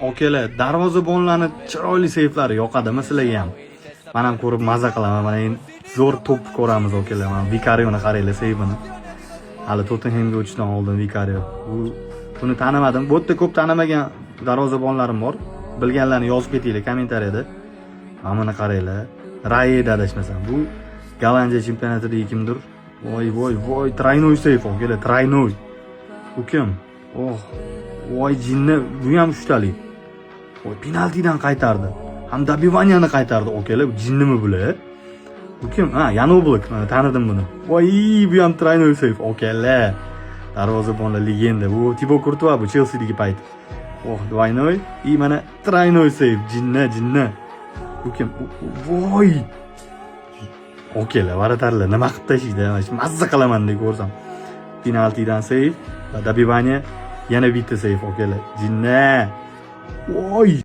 Okalar, darvozabonlarning chiroyli seyflari yoqadimi sizlarga ham? Men ham ko'rib maza qilaman. Mana endi zo'r to'p ko'ramiz okalar. Mana Vikarioni qaranglar seyfini. Hali Tottenhamga o'tishdan oldin Vikario. Buni tanimadim. Bu yerda ko'p tanimagan darvozabonlarim bor. Bilganlarni yozib ketinglar kommentariyada. Mana buni qaranglar. Rayeda adashmasam. Bu Gollandiya chempionatidagi kimdir? Voy, traynoy seyf okalar, traynoy. Bu kim? Oh, voy jinni, bu ham ushtalik. Voy penaltidan qaytardi. Ham Dabivaniyani qaytardi okalar. Bu jinnimi bular? Bu kim? Ha, Yanoblik. Mana tanidim buni. Voy, bu ham traynoy seyf okalar. Darvozabonlar legenda. Bu Thibaut Courtois bu Chelsea-dagi payt. Oh, двойной. И mana traynoy seyf, jinni. Bu kim? Voy. Okalar, varatarlar nima qilib tashlaydi? Mazza qilaman deb ko'rsam. Penaltidan seyf, Dabivaniya yana bitta seyf okalar. Jinni. Voy.